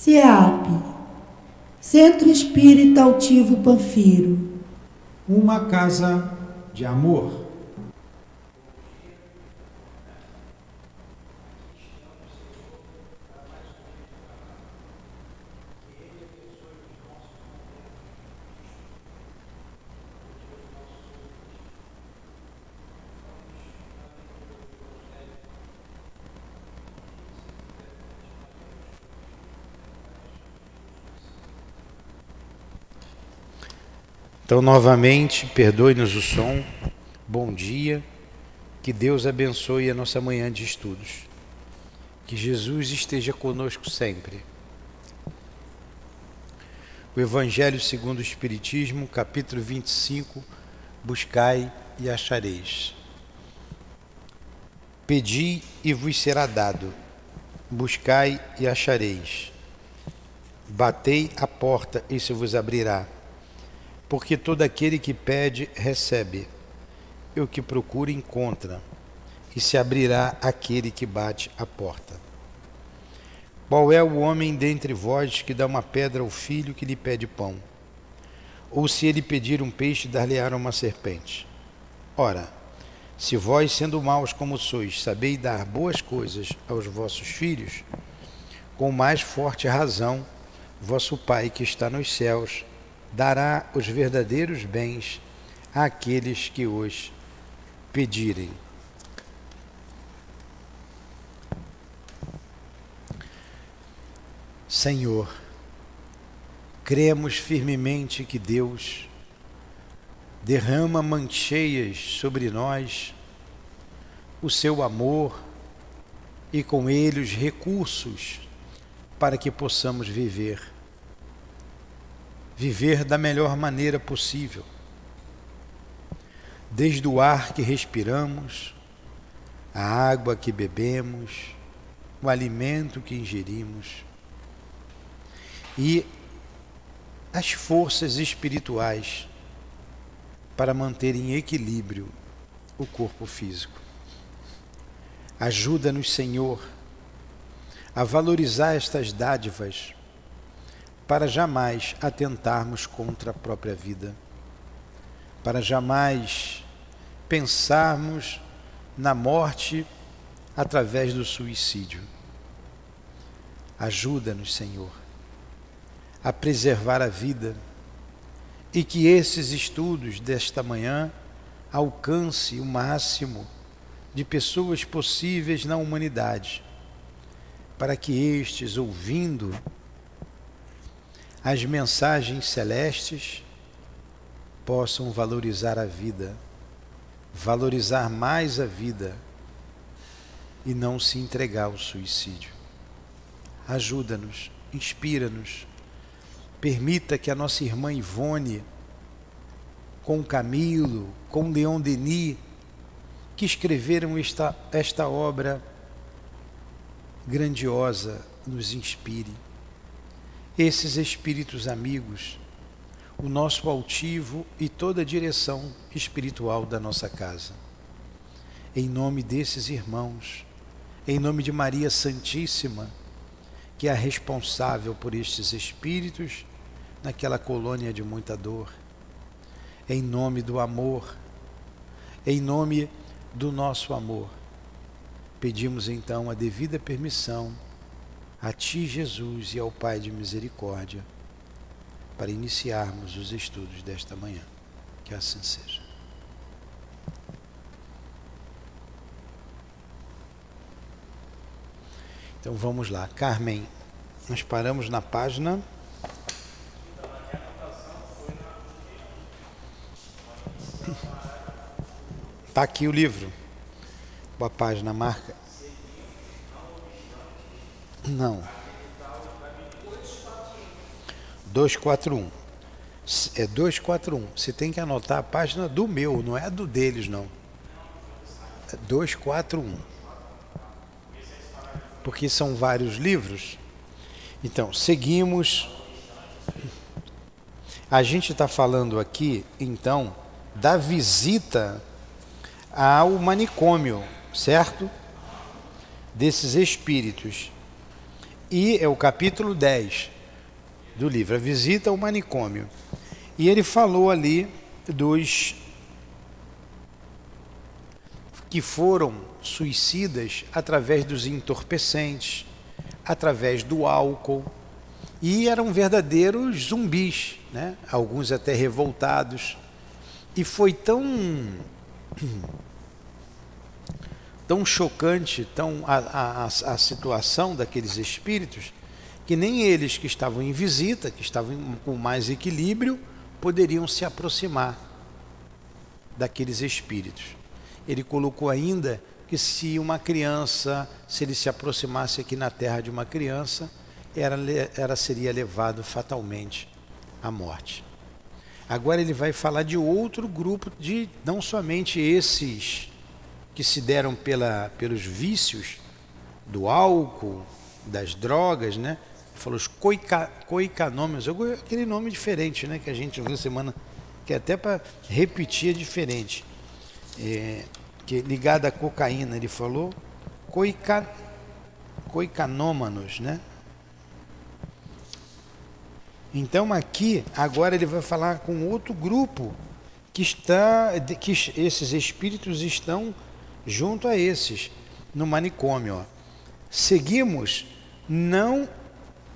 CEAP, Centro Espírita Altivo Panfiro. Uma casa de amor. Então, novamente, perdoe-nos o som. Bom dia. Que Deus abençoe a nossa manhã de estudos. Que Jesus esteja conosco sempre. O Evangelho segundo o Espiritismo, capítulo 25. Buscai e achareis. Pedi e vos será dado. Buscai e achareis. Batei a porta e se vos abrirá. Porque todo aquele que pede, recebe, e o que procura, encontra, e se abrirá aquele que bate a porta. Qual é o homem dentre vós que dá uma pedra ao filho que lhe pede pão? Ou se ele pedir um peixe, dar-lhe-á uma serpente? Ora, se vós, sendo maus como sois, sabeis dar boas coisas aos vossos filhos, com mais forte razão, vosso Pai que está nos céus dará os verdadeiros bens àqueles que os pedirem. Senhor, cremos firmemente que Deus derrama mancheias sobre nós o seu amor e com ele os recursos para que possamos viver da melhor maneira possível. Desde o ar que respiramos, a água que bebemos, o alimento que ingerimos e as forças espirituais para manter em equilíbrio o corpo físico. Ajuda-nos, Senhor, a valorizar estas dádivas para jamais atentarmos contra a própria vida, para jamais pensarmos na morte através do suicídio. Ajuda-nos, Senhor, a preservar a vida e que esses estudos desta manhã alcance o máximo de pessoas possíveis na humanidade, para que estes, ouvindo as mensagens celestes, possam valorizar a vida, valorizar mais a vida e não se entregar ao suicídio. Ajuda-nos, inspira-nos, permita que a nossa irmã Ivone, com Camilo, com Leon Denis, que escreveram esta obra grandiosa, nos inspire. Esses espíritos amigos, o nosso altivo e toda a direção espiritual da nossa casa. Em nome desses irmãos, em nome de Maria Santíssima, que é a responsável por estes espíritos naquela colônia de muita dor, em nome do amor, em nome do nosso amor, pedimos então a devida permissão a Ti, Jesus, e ao Pai de misericórdia, para iniciarmos os estudos desta manhã. Que assim seja. Então vamos lá. Carmen, nós paramos na página... Está aqui o livro. A página marca... Não. 241. É 241. Você tem que anotar a página do meu, não é a do deles, não. É 241. Porque são vários livros. Então, seguimos. A gente está falando aqui, então, da visita ao manicômio, certo? Desses espíritos. E é o capítulo 10 do livro, A Visita ao Manicômio. E ele falou ali dos que foram suicidas através dos entorpecentes, através do álcool, e eram verdadeiros zumbis, né? Alguns até revoltados. E foi tão chocante a situação daqueles espíritos, que nem eles que estavam em visita, que estavam com mais equilíbrio, poderiam se aproximar daqueles espíritos. Ele colocou ainda que se uma criança, se ele se aproximasse aqui na terra de uma criança, seria levado fatalmente à morte. Agora ele vai falar de outro grupo, de não somente esses que se deram pelos vícios do álcool, das drogas, né? Ele falou os coicanômenos, aquele nome diferente, né, que a gente ouviu semana, que até para repetir é diferente, que ligado à cocaína, ele falou coicanômanos, né? Então aqui, agora ele vai falar com outro grupo que esses espíritos estão junto a esses, no manicômio. Ó. Seguimos, não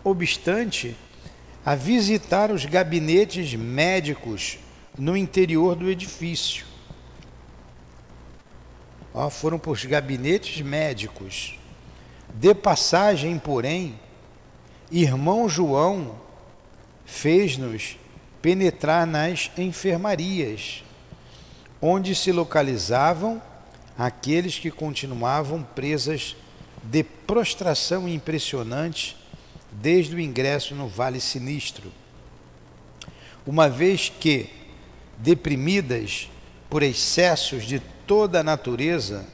obstante, a visitar os gabinetes médicos no interior do edifício. Ó, foram para os gabinetes médicos. De passagem, porém, irmão João fez-nos penetrar nas enfermarias, onde se localizavam aqueles que continuavam presas de prostração impressionante desde o ingresso no Vale Sinistro, uma vez que, deprimidas por excessos de toda a natureza,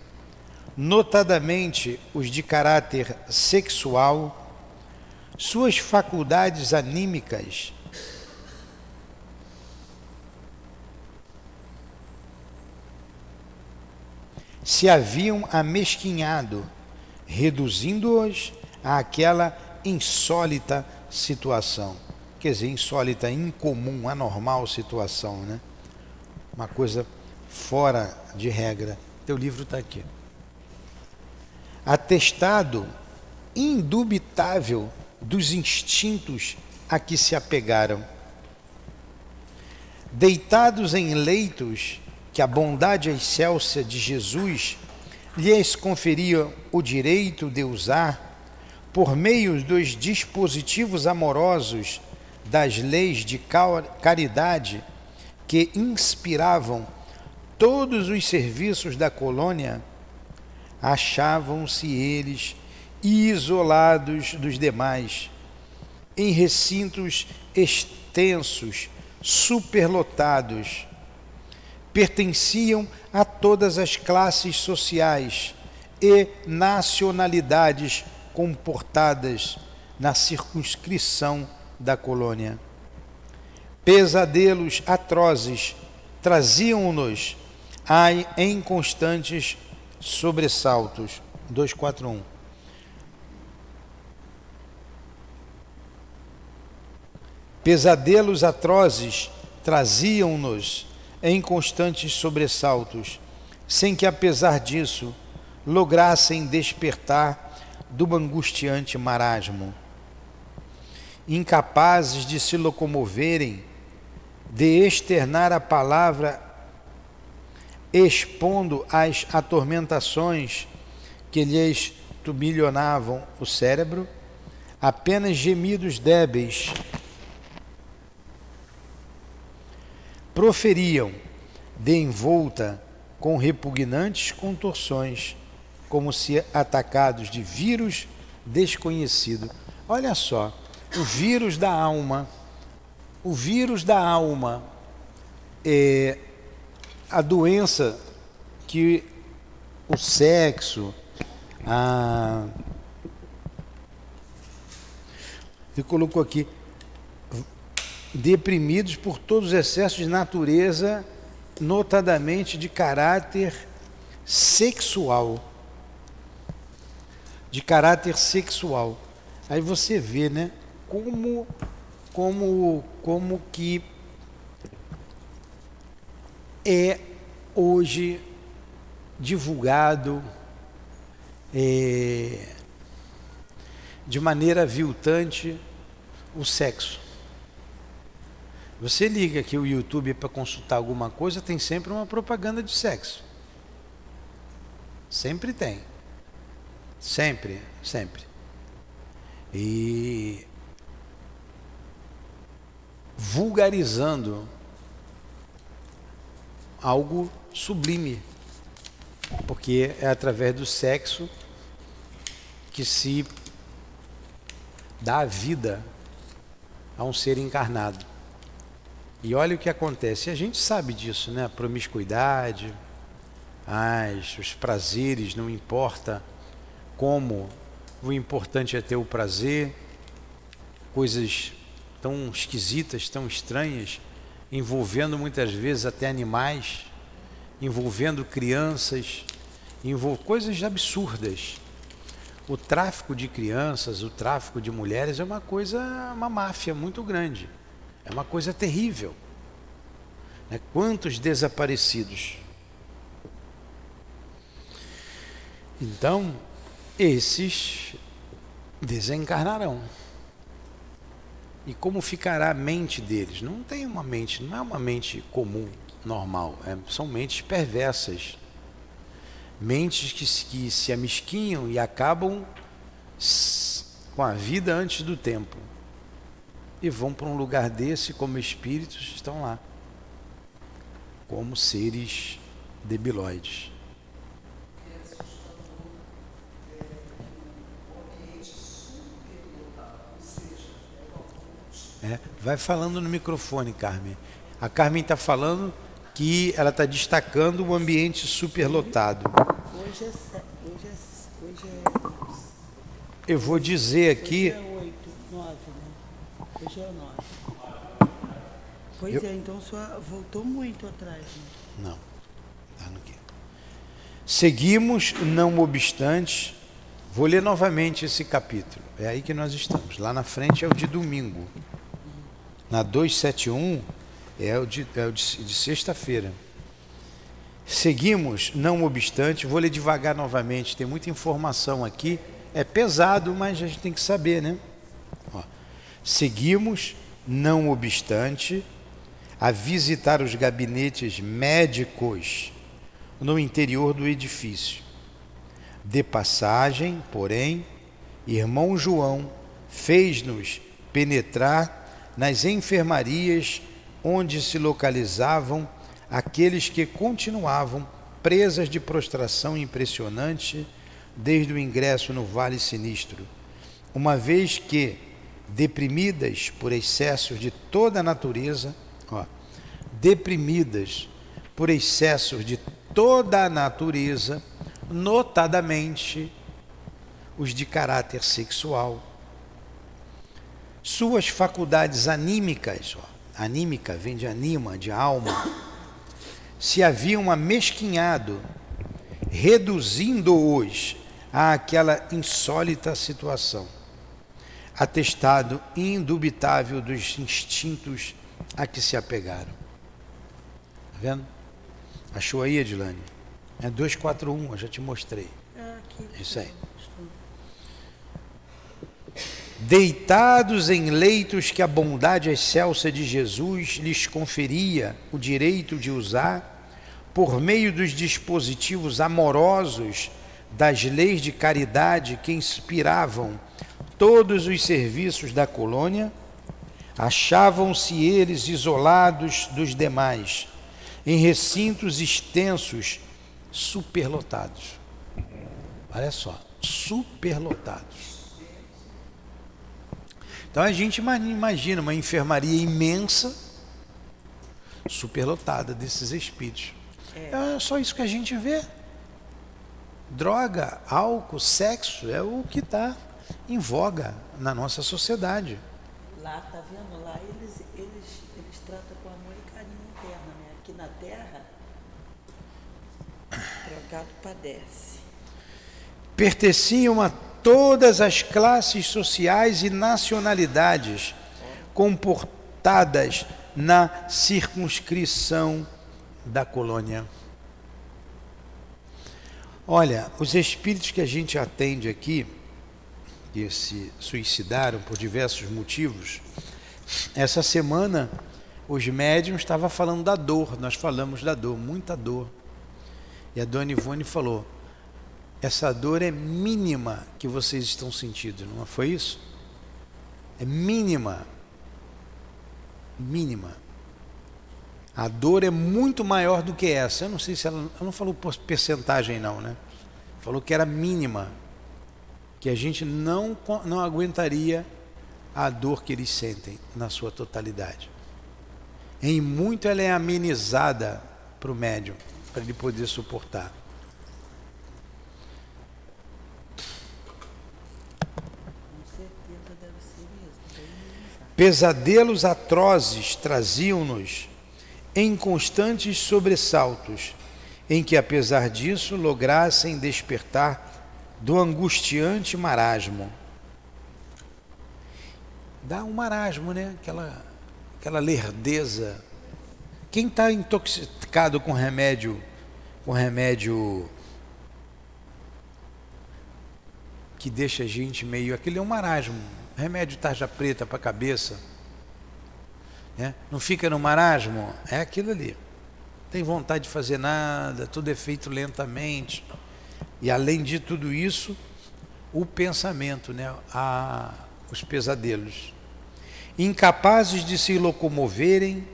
notadamente os de caráter sexual, suas faculdades anímicas se haviam amesquinhado, reduzindo-os àquela insólita situação. Quer dizer, insólita, incomum, anormal situação, né? Uma coisa fora de regra. Teu livro está aqui. Atestado indubitável dos instintos a que se apegaram. Deitados em leitos que a bondade excelsa de Jesus lhes conferia o direito de usar, por meio dos dispositivos amorosos das leis de caridade que inspiravam todos os serviços da colônia, achavam-se eles isolados dos demais, em recintos extensos, superlotados. Pertenciam a todas as classes sociais e nacionalidades comportadas na circunscrição da colônia. Pesadelos atrozes traziam-nos em constantes sobressaltos. 241. Pesadelos atrozes traziam-nos em constantes sobressaltos, sem que, apesar disso, lograssem despertar do angustiante marasmo. Incapazes de se locomoverem, de externar a palavra, expondo as atormentações que lhes turbilhonavam o cérebro, apenas gemidos débeis proferiam de envolta com repugnantes contorções, como se atacados de vírus desconhecido. Olha só, o vírus da alma é a doença que o sexo, ele colocou aqui, deprimidos por todos os excessos de natureza, notadamente de caráter sexual. Aí você vê, né, como que é hoje divulgado de maneira aviltante o sexo. Você liga aqui o YouTube para consultar alguma coisa, tem sempre uma propaganda de sexo. Sempre tem. Sempre, sempre. E vulgarizando algo sublime, porque é através do sexo que se dá a vida a um ser encarnado. E olha o que acontece, a gente sabe disso, né? A promiscuidade, os prazeres, não importa como, o importante é ter o prazer, coisas tão esquisitas, tão estranhas, envolvendo muitas vezes até animais, envolvendo crianças, coisas absurdas. O tráfico de crianças, o tráfico de mulheres é uma máfia muito grande, é uma coisa terrível, né? Quantos desaparecidos. Então, esses desencarnarão. E como ficará a mente deles? Não tem uma mente, não é uma mente comum, normal, são mentes perversas. Mentes que se amesquinham e acabam com a vida antes do tempo. E vão para um lugar desse, como espíritos, estão lá, como seres debilóides. Vai falando no microfone, Carmen. A Carmen está falando que ela está destacando o ambiente superlotado. Hoje é... Eu vou dizer aqui... Hoje é 8, 9, né? Hoje é 9. Pois então só voltou muito atrás, né? Não. Tá no quê? Seguimos, não obstante... Vou ler novamente esse capítulo. É aí que nós estamos. Lá na frente é o de domingo. Na 271 é o de sexta-feira. Seguimos, não obstante, vou ler devagar novamente, tem muita informação aqui, é pesado, mas a gente tem que saber, né? Seguimos, não obstante, a visitar os gabinetes médicos no interior do edifício. De passagem, porém, irmão João fez-nos penetrar nas enfermarias onde se localizavam aqueles que continuavam presas de prostração impressionante desde o ingresso no Vale Sinistro, uma vez que, deprimidas por excessos de toda a natureza, deprimidas por excessos de toda a natureza, notadamente os de caráter sexual, suas faculdades anímicas, anímica vem de anima, de alma, se haviam amesquinhado, reduzindo-os àquela insólita situação, atestado indubitável dos instintos a que se apegaram. Está vendo? Achou aí, Edilane? É 241, eu já te mostrei. Isso aí. Deitados em leitos que a bondade excelsa de Jesus lhes conferia o direito de usar, por meio dos dispositivos amorosos das leis de caridade que inspiravam todos os serviços da colônia, achavam-se eles isolados dos demais, em recintos extensos, superlotados. Olha só, superlotados. Então a gente imagina uma enfermaria imensa, superlotada desses espíritos. É só isso que a gente vê. Droga, álcool, sexo é o que está em voga na nossa sociedade. Lá, tá vendo? Lá eles tratam com amor e carinho interno, né? Aqui na Terra, trocado padece. Pertenciam a todas as classes sociais e nacionalidades comportadas na circunscrição da colônia. Olha, os espíritos que a gente atende aqui, que se suicidaram por diversos motivos, essa semana os médiuns estavam falando da dor, nós falamos da dor, muita dor. E a dona Ivone falou, essa dor é mínima que vocês estão sentindo, não foi isso? É mínima. Mínima. A dor é muito maior do que essa. Eu não sei se ela não falou percentagem não, né? Falou que era mínima, que a gente não aguentaria a dor que eles sentem na sua totalidade. Em muito ela é amenizada para o médium, para ele poder suportar. Com certeza deve ser mesmo. Pesadelos atrozes traziam-nos em constantes sobressaltos, em que, apesar disso, lograssem despertar do angustiante marasmo. Dá um marasmo, né? Aquela lerdeza. Quem está intoxicado com remédio que deixa a gente meio... Aquele é um marasmo, remédio tarja preta para a cabeça. Não fica no marasmo? É aquilo ali. Tem vontade de fazer nada, tudo é feito lentamente. E além de tudo isso, o pensamento, os pesadelos. Incapazes de se locomoverem,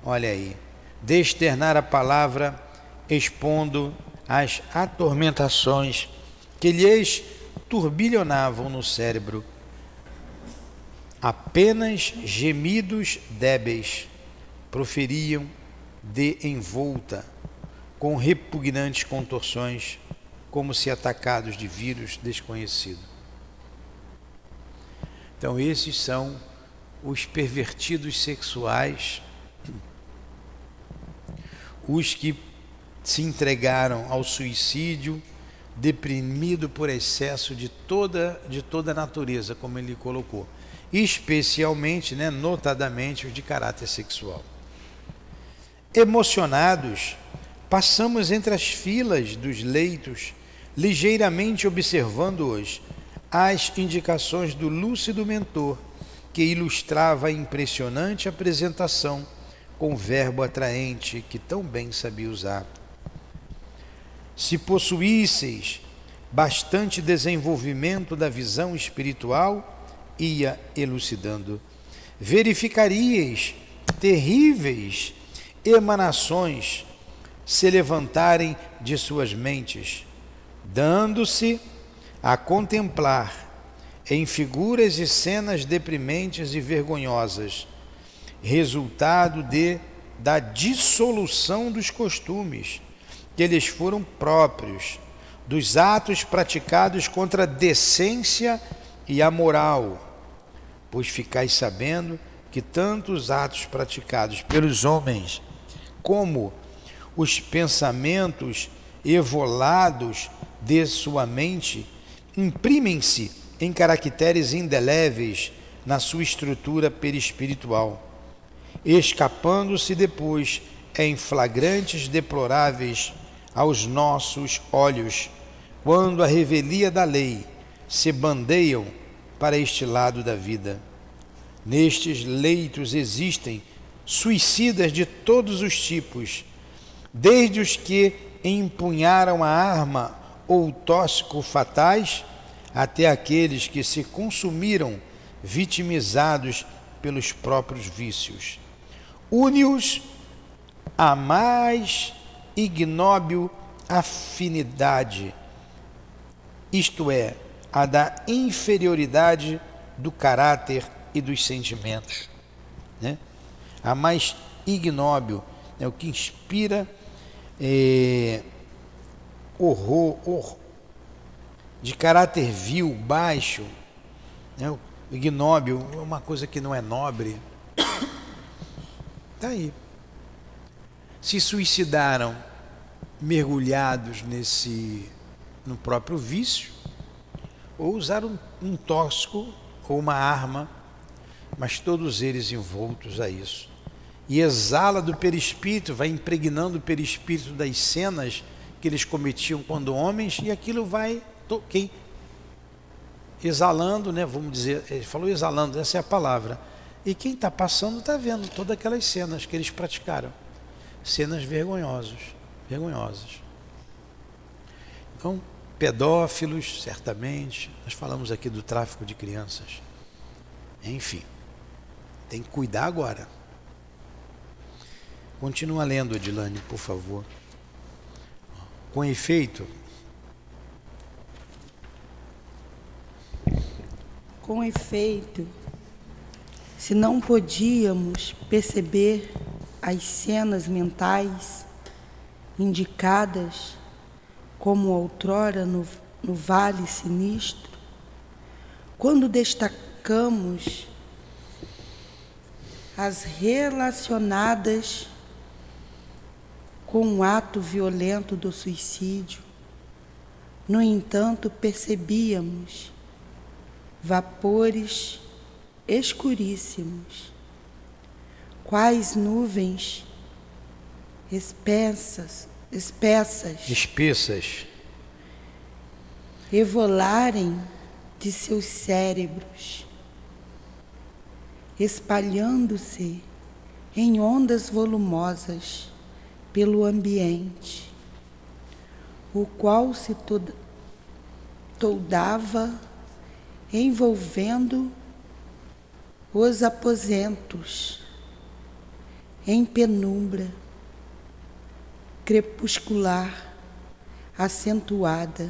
olha aí, de externar a palavra, expondo as atormentações que lhes turbilhonavam no cérebro. Apenas gemidos débeis proferiam de envolta, com repugnantes contorções, como se atacados de vírus desconhecido. Então esses são os pervertidos sexuais, os que se entregaram ao suicídio, deprimido por excesso de toda a natureza, como ele colocou. Especialmente, notadamente os de caráter sexual. Emocionados, passamos entre as filas dos leitos, ligeiramente observando-os as indicações do lúcido mentor, que ilustrava a impressionante apresentação com o verbo atraente que tão bem sabia usar. Se possuísseis bastante desenvolvimento da visão espiritual, ia elucidando, verificaríeis terríveis emanações se levantarem de suas mentes, dando-se a contemplar em figuras e cenas deprimentes e vergonhosas, resultado da dissolução dos costumes que lhes foram próprios, dos atos praticados contra a decência e a moral, pois ficais sabendo que tanto os atos praticados pelos homens como os pensamentos evolados de sua mente imprimem-se em caracteres indeléveis na sua estrutura perispiritual, escapando-se depois em flagrantes deploráveis aos nossos olhos, quando a revelia da lei se bandeiam para este lado da vida. Nestes leitos existem suicidas de todos os tipos, desde os que empunharam a arma ou tóxico fatais, até aqueles que se consumiram vitimizados pelos próprios vícios. Une-os a mais ignóbil afinidade, isto é, a da inferioridade do caráter e dos sentimentos, a mais ignóbil, o que inspira horror, de caráter vil, baixo, o ignóbil, uma coisa que não é nobre. Está aí. Se suicidaram mergulhados no próprio vício, ou usar um tóxico ou uma arma, mas todos eles envoltos a isso. E exala do perispírito, vai impregnando o perispírito das cenas que eles cometiam quando homens, e aquilo vai exalando, né? Vamos dizer, ele falou exalando, essa é a palavra. E quem está passando está vendo todas aquelas cenas que eles praticaram. Cenas vergonhosas. Então, pedófilos, certamente. Nós falamos aqui do tráfico de crianças. Enfim, tem que cuidar agora. Continua lendo, Edilane, por favor. Com efeito, se não podíamos perceber as cenas mentais indicadas como outrora no Vale Sinistro, quando destacamos as relacionadas com o ato violento do suicídio, no entanto, percebíamos vapores escuríssimos, quais nuvens espessas, evolarem de seus cérebros, espalhando-se em ondas volumosas pelo ambiente, o qual se toldava, envolvendo os aposentos em penumbra crepuscular acentuada,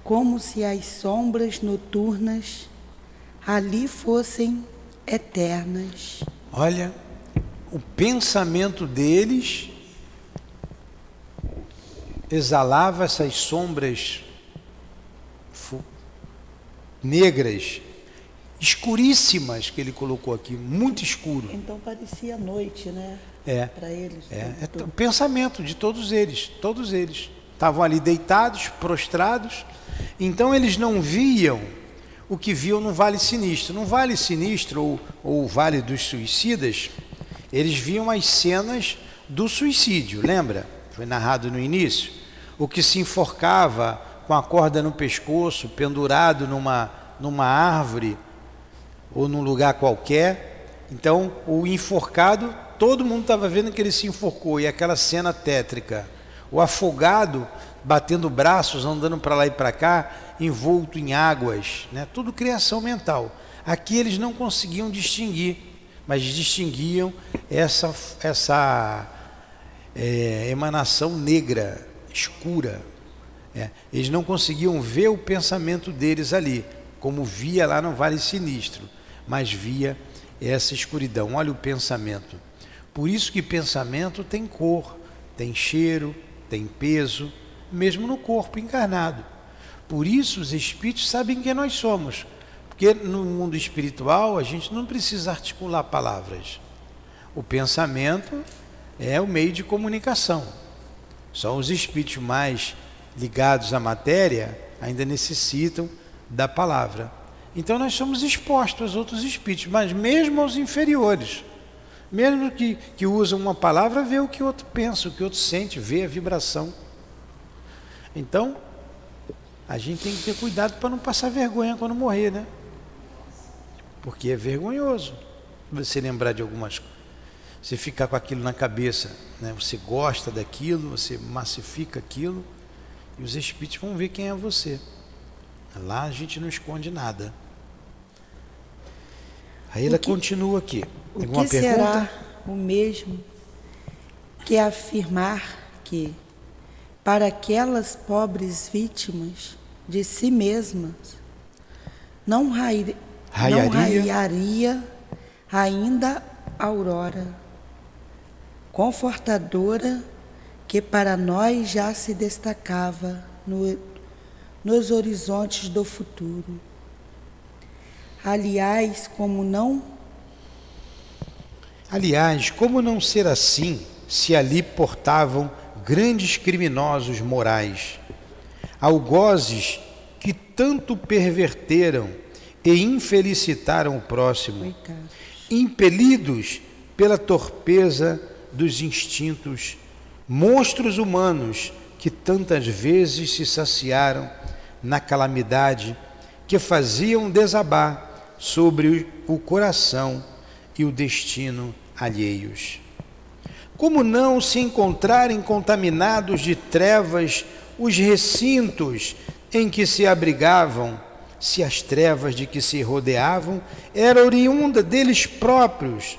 como se as sombras noturnas ali fossem eternas. Olha, o pensamento deles exalava essas sombras negras, escuríssimas, que ele colocou aqui, muito escuro. Então parecia noite, né? Para eles. O pensamento de todos eles estavam ali deitados, prostrados. Então eles não viam o que viam no Vale Sinistro. No Vale Sinistro, ou o Vale dos Suicidas, eles viam as cenas do suicídio, lembra? Foi narrado no início. O que se enforcava com a corda no pescoço, pendurado numa árvore ou num lugar qualquer. Então, o enforcado, todo mundo estava vendo que ele se enforcou, e aquela cena tétrica. O afogado, batendo braços, andando para lá e para cá, envolto em águas, né? Tudo criação mental. Aqui eles não conseguiam distinguir, mas distinguiam essa emanação negra, escura. Eles não conseguiam ver o pensamento deles ali, como via lá no Vale Sinistro, mas via essa escuridão. Olha o pensamento. Por isso que pensamento tem cor, tem cheiro, tem peso, mesmo no corpo encarnado. Por isso os espíritos sabem quem nós somos, porque no mundo espiritual a gente não precisa articular palavras. O pensamento é o meio de comunicação. Só os espíritos mais ligados à matéria ainda necessitam da palavra. Então nós somos expostos aos outros espíritos, mas mesmo aos inferiores, mesmo que usam uma palavra, vê o que o outro pensa, o que o outro sente, vê a vibração. Então a gente tem que ter cuidado para não passar vergonha quando morrer, né? Porque é vergonhoso você lembrar de algumas coisas, você ficar com aquilo na cabeça, né? Você gosta daquilo, você massifica aquilo, e os espíritos vão ver quem é você. Lá a gente não esconde nada. Aí ela continua aqui. Tem alguma pergunta? Será o mesmo que afirmar que, para aquelas pobres vítimas de si mesmas, não raiaria ainda a aurora confortadora que para nós já se destacava nos horizontes do futuro. Aliás, como não ser assim, se ali portavam grandes criminosos morais, algozes que tanto perverteram e infelicitaram o próximo, Coitados. impelidos pela torpeza dos instintos, monstros humanos que tantas vezes se saciaram na calamidade que faziam desabar sobre o coração e o destino alheios. Como não se encontrarem contaminados de trevas os recintos em que se abrigavam, se as trevas de que se rodeavam era oriunda deles próprios,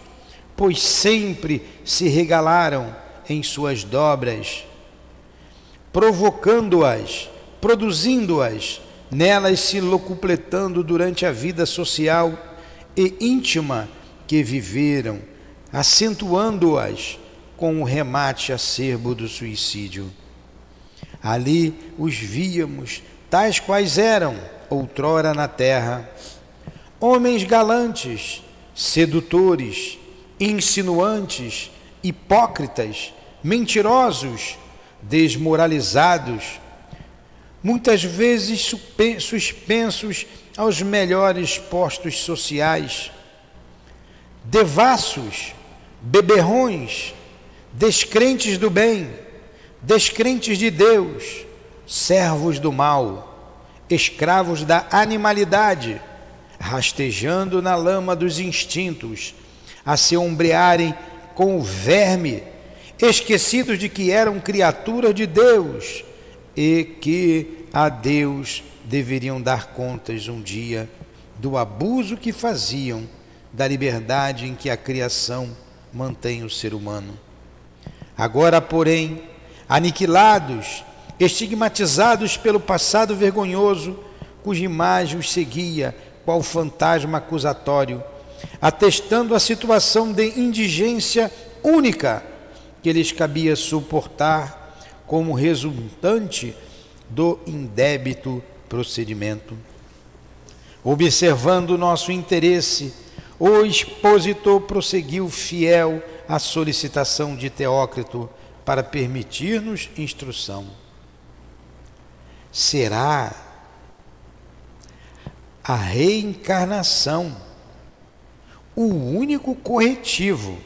pois sempre se regalaram em suas dobras, provocando-as, produzindo-as, nelas se locupletando durante a vida social e íntima que viveram, acentuando-as com o remate acerbo do suicídio. Ali os víamos, tais quais eram outrora na terra, homens galantes, sedutores, insinuantes, hipócritas, mentirosos, desmoralizados, muitas vezes suspensos aos melhores postos sociais, devassos, beberrões, descrentes do bem, descrentes de Deus, servos do mal, escravos da animalidade, rastejando na lama dos instintos, a se ombrearem com o verme, esquecidos de que eram criaturas de Deus e que a Deus deveriam dar contas um dia do abuso que faziam da liberdade em que a criação mantém o ser humano. Agora, porém, aniquilados, estigmatizados pelo passado vergonhoso, cuja imagem os seguia qual fantasma acusatório, atestando a situação de indigência única que lhes cabia suportar como resultante do indébito procedimento. Observando o nosso interesse, o expositor prosseguiu fiel à solicitação de Teócrito para permitir-nos instrução. Será a reencarnação o único corretivo,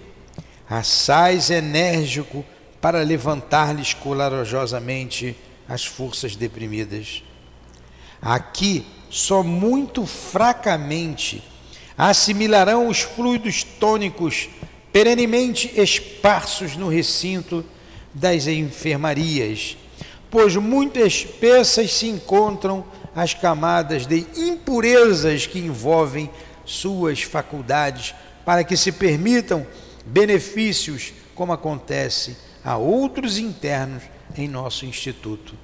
assaz enérgico para levantar-lhes corajosamente as forças deprimidas. Aqui, só muito fracamente, assimilarão os fluidos tônicos perenemente esparsos no recinto das enfermarias, pois muito espessas se encontram as camadas de impurezas que envolvem suas faculdades, para que se permitam benefícios, como acontece a outros internos em nosso instituto.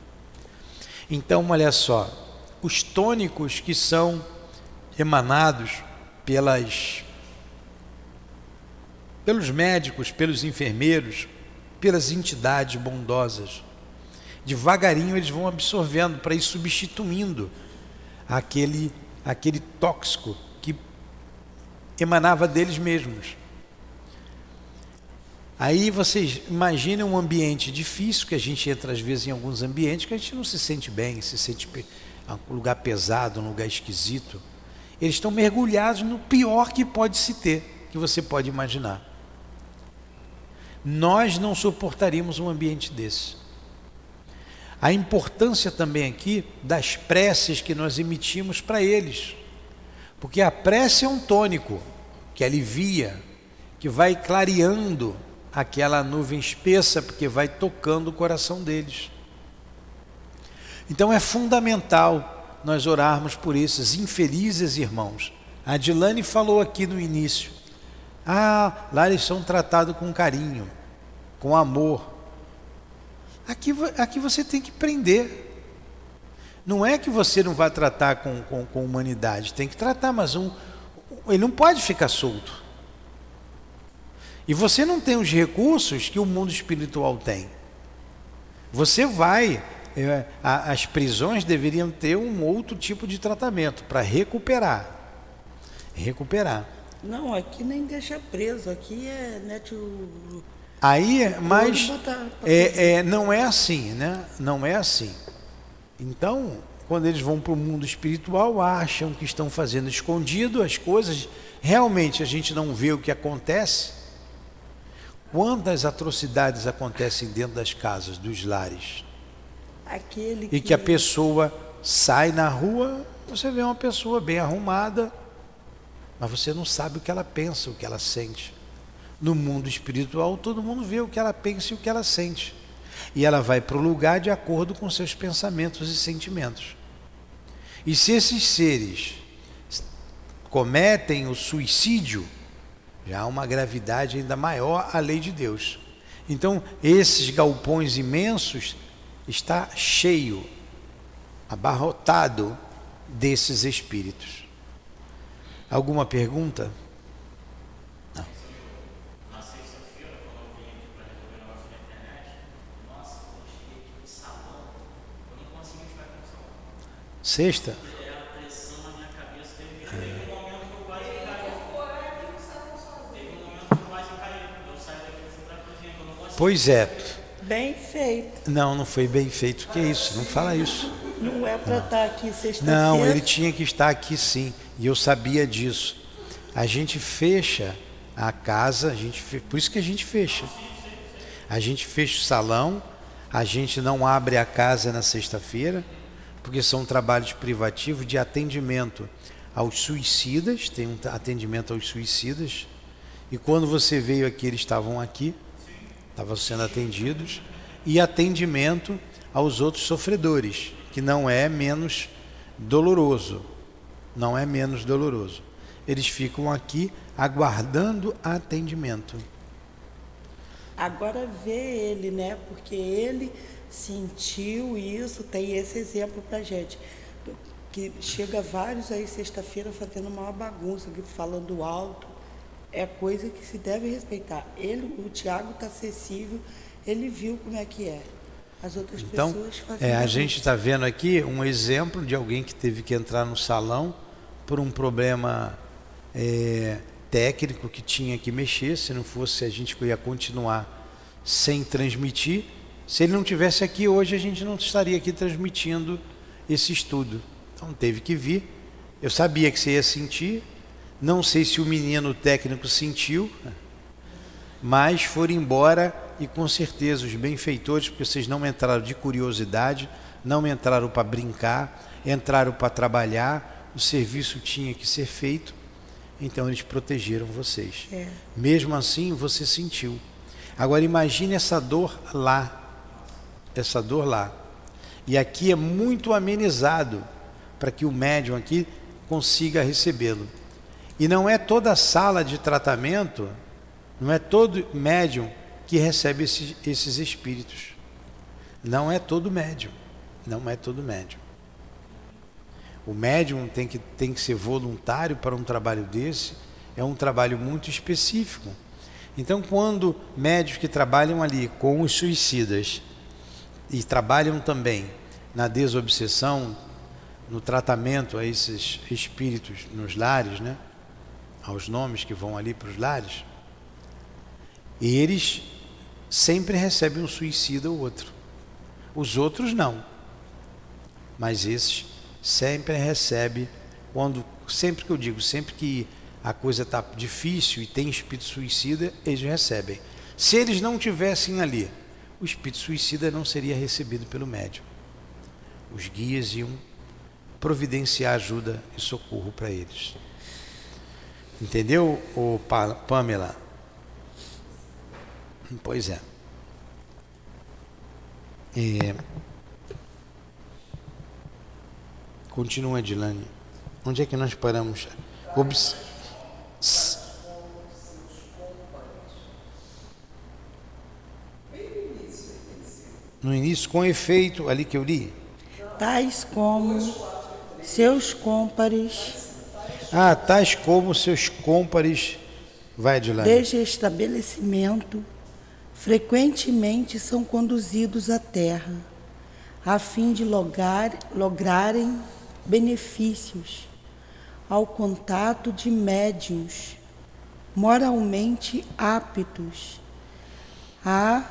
Então, olha só, os tônicos que são emanados pelos médicos, pelos enfermeiros, pelas entidades bondosas, devagarinho eles vão absorvendo para ir substituindo aquele tóxico que emanava deles mesmos. Aí vocês imaginem um ambiente difícil, que a gente entra às vezes em alguns ambientes que a gente não se sente bem, se sente um lugar pesado, um lugar esquisito. Eles estão mergulhados no pior que pode se ter, que você pode imaginar. Nós não suportaríamos um ambiente desse. A importância também aqui das preces que nós emitimos para eles, porque a prece é um tônico que alivia, que vai clareando aquela nuvem espessa, porque vai tocando o coração deles. Então é fundamental nós orarmos por esses infelizes irmãos. A Adilane falou aqui no início, lá eles são tratados com carinho, com amor. Aqui você tem que prender. Não é que você não vai tratar com humanidade, tem que tratar, mas ele não pode ficar solto. E você não tem os recursos que o mundo espiritual tem. Você vai... as prisões deveriam ter um outro tipo de tratamento para recuperar. Não, aqui nem deixa preso, aqui Aí, mas não é assim, né? Não é assim. Então, quando eles vão para o mundo espiritual, acham que estão fazendo escondido as coisas, realmente a gente não vê o que acontece. Quantas atrocidades acontecem dentro das casas, dos lares? E que a pessoa sai na rua, você vê uma pessoa bem arrumada, mas você não sabe o que ela pensa, o que ela sente. No mundo espiritual, todo mundo vê o que ela pensa e o que ela sente. E ela vai para o lugar de acordo com seus pensamentos e sentimentos. E se esses seres cometem o suicídio, já há uma gravidade ainda maior à lei de Deus. Então, esses galpões imensos está cheio, abarrotado desses espíritos. Alguma pergunta? Não. Na sexta-feira, quando eu vim aqui para resolver o negócio na internet, nossa, quando eu cheguei aqui no salão, eu não consegui ficar aqui no salão. Sexta? Era a pressão na minha cabeça, teve um momento que eu quase caí. Teve um momento que eu quase caí. Eu saí daqui e fui para a cozinha, que eu não consegui. Pois é. Bem feito. Não foi bem feito. Que isso? Não fala isso. Não é para estar aqui sexta-feira? Não, ele tinha que estar aqui sim. E eu sabia disso. A gente fecha a casa, por isso que a gente fecha. A gente fecha o salão, a gente não abre a casa na sexta-feira, porque são trabalhos privativos de atendimento aos suicidas, tem um atendimento aos suicidas. E quando você veio aqui, eles estavam aqui, estavam sendo atendidos, e atendimento aos outros sofredores, que não é menos doloroso. Não é menos doloroso. Eles ficam aqui aguardando atendimento. Agora vê ele, né? Porque ele sentiu isso, tem esse exemplo pra gente. Que chega vários aí sexta-feira fazendo uma bagunça, falando alto. É coisa que se deve respeitar. O Tiago está acessível, ele viu como é que é. As outras pessoas fazem. A gente está vendo aqui um exemplo de alguém que teve que entrar no salão por um problema técnico que tinha que mexer. Se não fosse, a gente ia continuar sem transmitir. Se ele não tivesse aqui hoje, a gente não estaria aqui transmitindo esse estudo. Então teve que vir. Eu sabia que você ia sentir. Não sei se o menino técnico sentiu, mas foram embora. E com certeza os benfeitores, porque vocês não entraram de curiosidade, não entraram para brincar, entraram para trabalhar, o serviço tinha que ser feito, então eles protegeram vocês. Mesmo assim, você sentiu. Agora imagine essa dor lá, e aqui é muito amenizado para que o médium aqui consiga recebê-lo. E não é toda a sala de tratamento, não é todo médium que recebe esses espíritos. Não é todo médium. Não é todo médium. O médium tem que ser voluntário para um trabalho desse. É um trabalho muito específico. Então, quando médios que trabalham ali com os suicidas e trabalham também na desobsessão, no tratamento a esses espíritos nos lares, né? Aos nomes que vão ali para os lares, e eles sempre recebem um suicida ou outro. Os outros não, mas esses sempre recebem. Sempre que a coisa está difícil e tem espírito suicida, eles recebem. Se eles não tivessem ali, o espírito suicida não seria recebido pelo médium. Os guias iam providenciar ajuda e socorro para eles. Entendeu, Pamela? Pois é. Continua, Edilane. Onde é que nós paramos? No início, com efeito, ali que eu li. Tais como seus cômpares. Tais como seus cômpares. Vai, Edilane. Desde estabelecimento, frequentemente são conduzidos à terra, a fim de lograrem benefícios ao contato de médiuns moralmente aptos a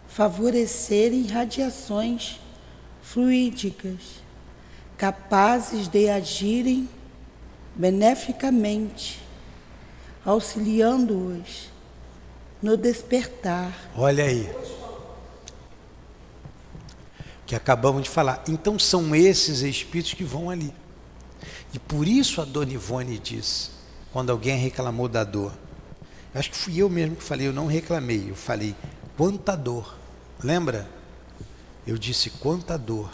favorecerem radiações fluídicas, capazes de agirem beneficamente, auxiliando-os no despertar. Olha aí, que acabamos de falar. Então são esses espíritos que vão ali. E por isso a Dona Ivone disse, quando alguém reclamou da dor, acho que fui eu mesmo que falei, eu não reclamei, eu falei, quanta dor. Lembra? Eu disse, quanta dor.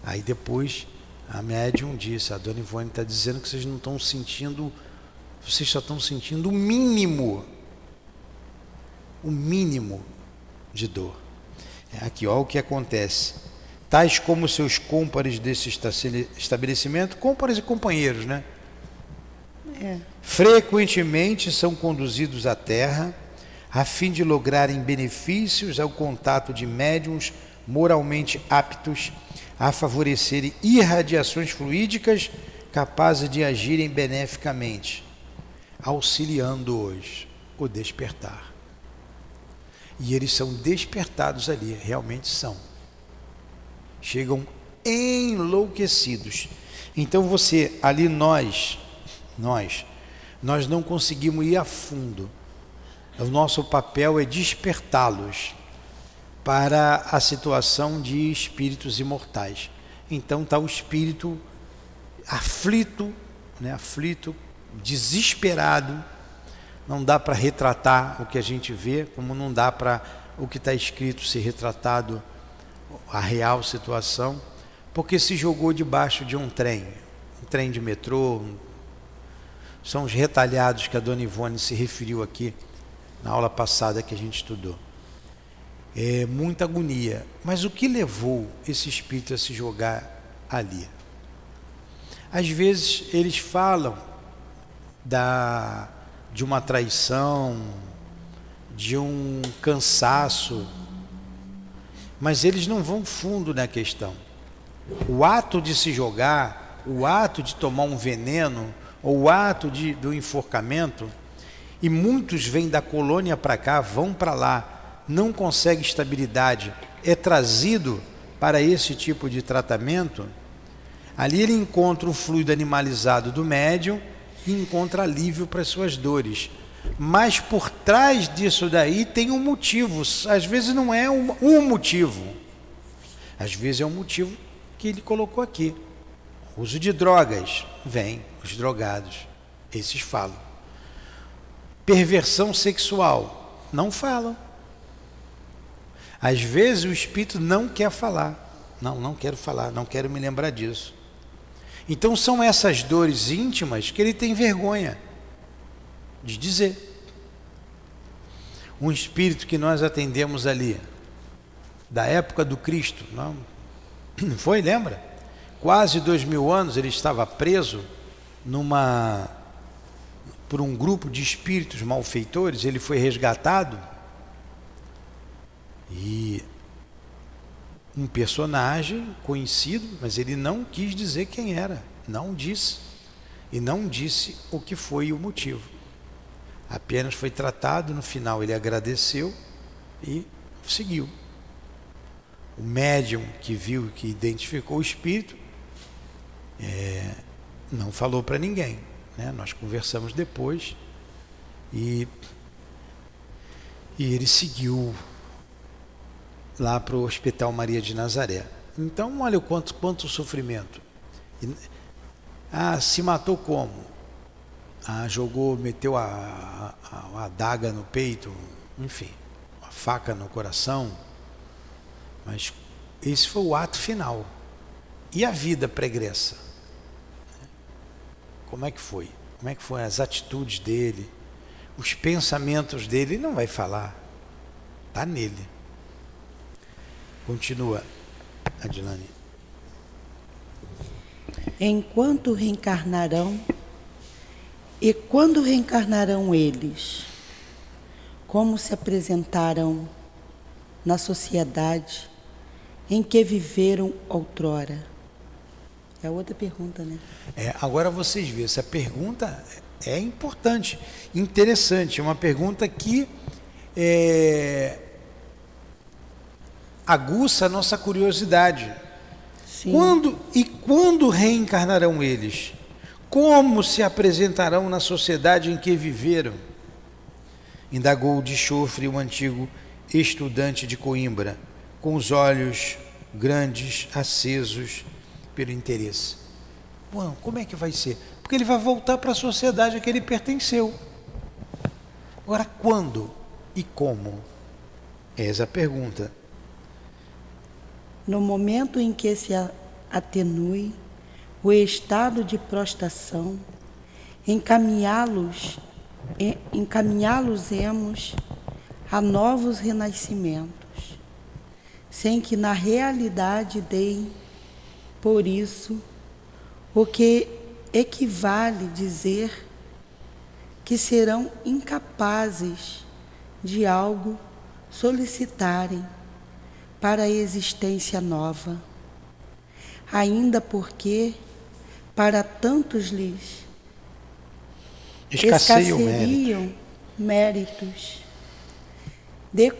Aí depois a médium disse, a Dona Ivone está dizendo que vocês não estão sentindo, vocês só estão sentindo o mínimo de dor. Aqui, olha o que acontece. Tais como seus cômpares desse estabelecimento, cômpares e companheiros, né? Frequentemente são conduzidos à Terra a fim de lograrem benefícios ao contato de médiuns moralmente aptos a favorecerem irradiações fluídicas capazes de agirem beneficamente, auxiliando-os o despertar. E eles são despertados ali, realmente são. Chegam enlouquecidos. Então você, ali nós não conseguimos ir a fundo. O nosso papel é despertá-los para a situação de espíritos imortais. Então está o espírito aflito, né? Aflito, desesperado. Não dá para retratar o que a gente vê, como não dá para o que está escrito ser retratado, a real situação, porque se jogou debaixo de um trem de metrô. São os retalhados que a Dona Ivone se referiu aqui na aula passada que a gente estudou. É muita agonia. Mas o que levou esse espírito a se jogar ali? Às vezes eles falam de uma traição, de um cansaço, mas eles não vão fundo na questão. O ato de se jogar, o ato de tomar um veneno, ou o ato do enforcamento, e muitos vêm da colônia para cá, vão para lá, não conseguem estabilidade, é trazido para esse tipo de tratamento, ali ele encontra o fluido animalizado do médium e encontra alívio para as suas dores. Mas por trás disso daí tem um motivo. Às vezes não é um motivo, às vezes é um motivo que ele colocou aqui. Uso de drogas, vem os drogados, esses falam. Perversão sexual, não falam. Às vezes o espírito não quer falar. Não quero falar, não quero me lembrar disso. Então são essas dores íntimas que ele tem vergonha de dizer. Um espírito que nós atendemos ali, da época do Cristo, não foi, lembra? Quase 2000 anos ele estava preso por um grupo de espíritos malfeitores. Ele foi resgatado e um personagem conhecido, mas ele não quis dizer quem era, não disse, e não disse o que foi o motivo. Apenas foi tratado, no final ele agradeceu e seguiu. O médium que viu, que identificou o espírito, não falou para ninguém, né? Nós conversamos depois e ele seguiu lá para o Hospital Maria de Nazaré. Então olha quanto sofrimento. Se matou como? Meteu a adaga no peito, enfim, a faca no coração. Mas esse foi o ato final. E a vida pregressa? Como é que foi? Como é que foram as atitudes dele? Os pensamentos dele? Ele não vai falar. Está nele. Continua, Adilane. Enquanto reencarnarão, e quando reencarnarão eles, como se apresentaram na sociedade em que viveram outrora? É outra pergunta, né? Agora vocês veem, essa pergunta é importante, interessante, é uma pergunta que aguça a nossa curiosidade. Sim. Sim. Quando reencarnarão eles? Como se apresentarão na sociedade em que viveram? Indagou de chofre o antigo estudante de Coimbra, com os olhos grandes, acesos pelo interesse. Bom, como é que vai ser? Porque ele vai voltar para a sociedade a que ele pertenceu. Agora, quando e como? Essa é a pergunta. No momento em que se atenue o estado de prostração, encaminhá-los-emos a novos renascimentos, sem que na realidade deem por isso o que equivale dizer que serão incapazes de algo solicitarem para a existência nova, ainda porque para tantos lhes escasseiam méritos de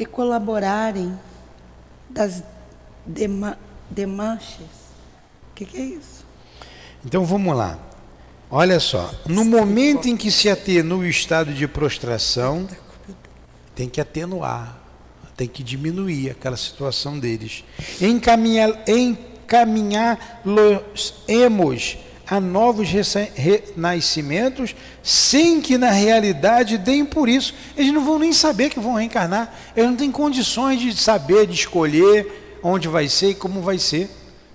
colaborarem das demanches. O que é isso? Então vamos lá. Olha só, no momento em que se atenua o estado de prostração, tem que atenuar, tem que diminuir aquela situação deles. Encaminhá-los-emos a novos renascimentos, sem que na realidade deem por isso. Eles não vão nem saber que vão reencarnar, eles não têm condições de saber, de escolher onde vai ser e como vai ser.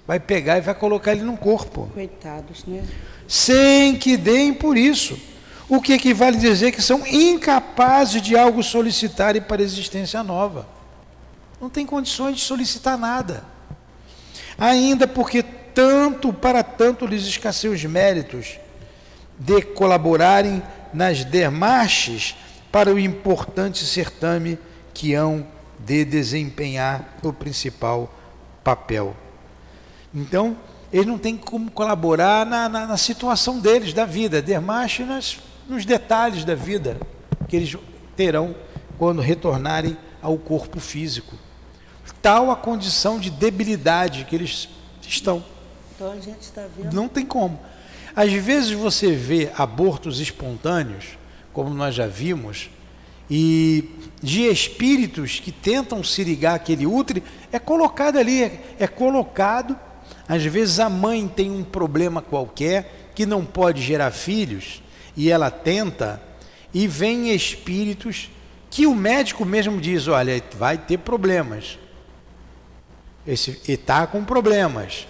Vai pegar e vai colocar ele num corpo. Coitados, né? Sem que deem por isso. O que equivale a dizer que são incapazes de algo solicitarem para a existência nova. Não tem condições de solicitar nada. Ainda porque para tanto lhes escasseiam os méritos de colaborarem nas demarches para o importante certame que hão de desempenhar o principal papel. Então, eles não têm como colaborar na situação deles, da vida, demarche nos detalhes da vida que eles terão quando retornarem ao corpo físico. Tal a condição de debilidade que eles estão. Então a gente está vendo. Não tem como. Às vezes você vê abortos espontâneos, como nós já vimos, e de espíritos que tentam se ligar àquele útero, é colocado ali, é colocado. Às vezes a mãe tem um problema qualquer, que não pode gerar filhos, e ela tenta, e vem espíritos que o médico mesmo diz, olha, vai ter problemas. Está com problemas.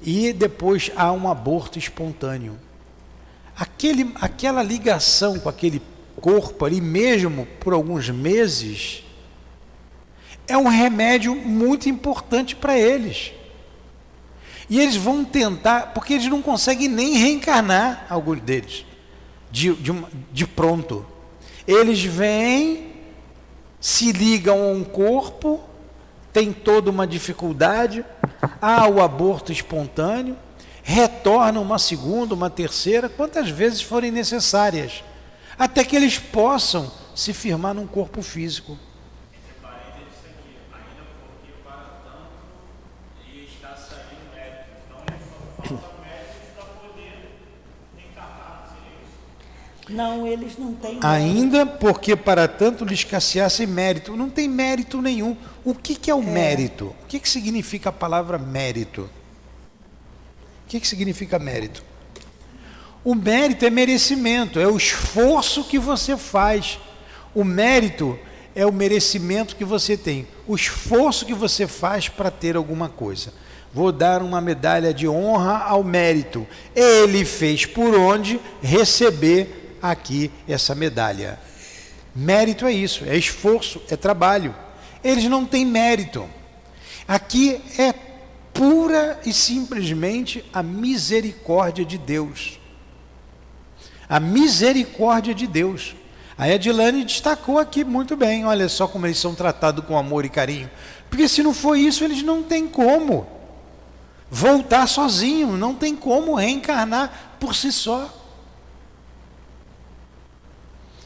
E depois há um aborto espontâneo. Aquela ligação com aquele corpo ali mesmo, por alguns meses, é um remédio muito importante para eles. E eles vão tentar, porque eles não conseguem nem reencarnar, alguns deles, de pronto. Eles vêm, se ligam a um corpo, tem toda uma dificuldade, há o aborto espontâneo, retornam uma segunda, uma terceira, quantas vezes forem necessárias, até que eles possam se firmar num corpo físico. Não, eles não têm mérito. Ainda porque para tanto lhe escasseasse mérito. Não tem mérito nenhum. O que é o mérito? O que significa a palavra mérito? O que significa mérito? O mérito é merecimento, é o esforço que você faz. O mérito é o merecimento que você tem, o esforço que você faz para ter alguma coisa. Vou dar uma medalha de honra ao mérito. Ele fez por onde receber aqui essa medalha. Mérito é isso, é esforço, é trabalho. Eles não têm mérito. Aqui é pura e simplesmente a misericórdia de Deus. A misericórdia de Deus. A Edilane destacou aqui muito bem, olha só como eles são tratados com amor e carinho. Porque se não for isso, eles não têm como voltar sozinho, não tem como reencarnar por si só.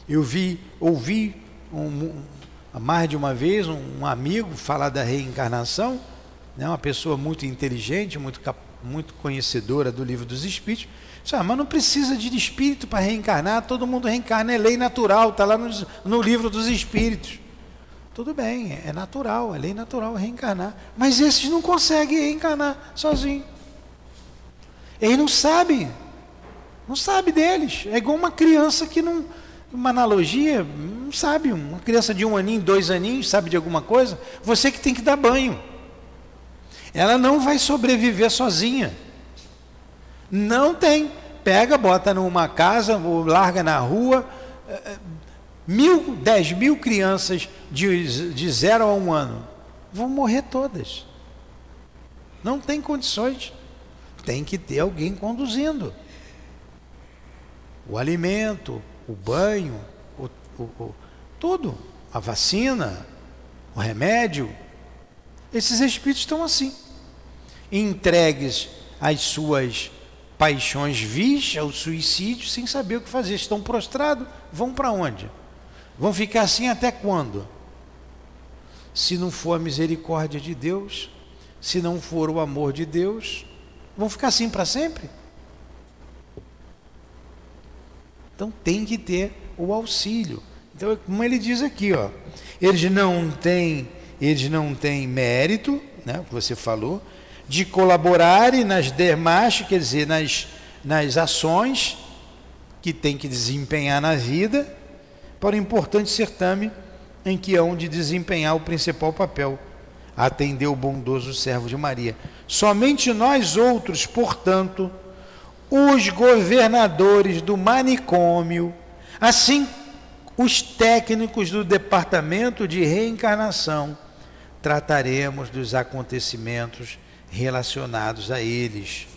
Eu ouvi mais de uma vez um amigo falar da reencarnação, né, uma pessoa muito inteligente, muito conhecedora do livro dos Espíritos, disse, mas não precisa de espírito para reencarnar, todo mundo reencarna, é lei natural, está lá no livro dos Espíritos. Tudo bem, é natural, é lei natural reencarnar, mas esses não conseguem reencarnar sozinhos. Eles não sabem deles, é igual uma criança que não, uma analogia, não sabe, uma criança de 1 aninho, 2 aninhos, sabe de alguma coisa, você que tem que dar banho. Ela não vai sobreviver sozinha. Não tem. Pega, bota numa casa, ou larga na rua, 10 mil crianças de 0 a 1 ano, vão morrer todas. Não tem condições. Tem que ter alguém conduzindo. O alimento, o banho, tudo, a vacina, o remédio. Esses espíritos estão assim, entregues às suas paixões vis, ao suicídio, sem saber o que fazer. Estão prostrados, vão para onde? Vão ficar assim até quando? Se não for a misericórdia de Deus, se não for o amor de Deus, vão ficar assim para sempre? Então tem que ter o auxílio. Então, como ele diz aqui, ó, eles não têm mérito, né, que você falou, de colaborarem nas demais, quer dizer, nas ações que tem que desempenhar na vida, para o importante certame em que hão de desempenhar o principal papel, atender o bondoso servo de Maria. Somente nós outros, portanto, os governadores do manicômio, assim os técnicos do departamento de reencarnação, trataremos dos acontecimentos relacionados a eles,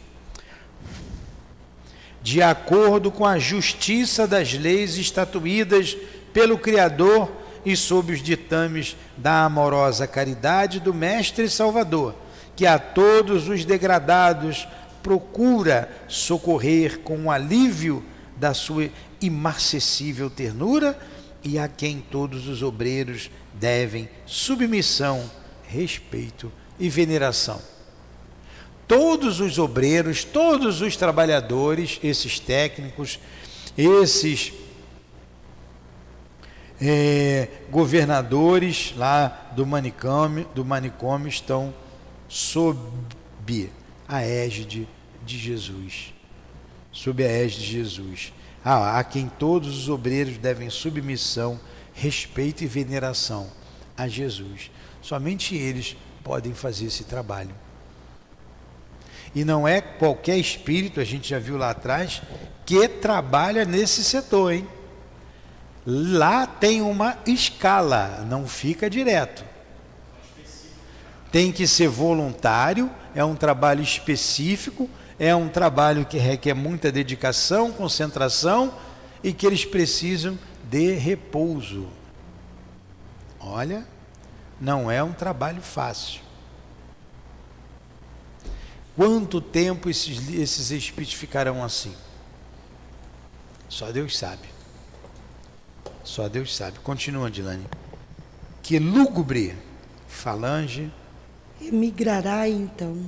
de acordo com a justiça das leis estatuídas pelo Criador e sob os ditames da amorosa caridade do Mestre Salvador, que a todos os degradados procura socorrer com o alívio da sua imarcessível ternura, e a quem todos os obreiros devem submissão, respeito e veneração. Todos os obreiros, todos os trabalhadores, esses técnicos, esses governadores lá do manicômio estão sob a égide de Jesus. Sob a égide de Jesus. A quem todos os obreiros devem submissão, respeito e veneração a Jesus. Somente eles podem fazer esse trabalho. E não é qualquer espírito, a gente já viu lá atrás, que trabalha nesse setor, hein? Lá tem uma escala, não fica direto. Tem que ser voluntário, é um trabalho específico, é um trabalho que requer muita dedicação, concentração e que eles precisam de repouso. Olha, não é um trabalho fácil. Quanto tempo esses espíritos ficarão assim? Só Deus sabe. Só Deus sabe. Continua, Dilane. Que lúgubre falange emigrará então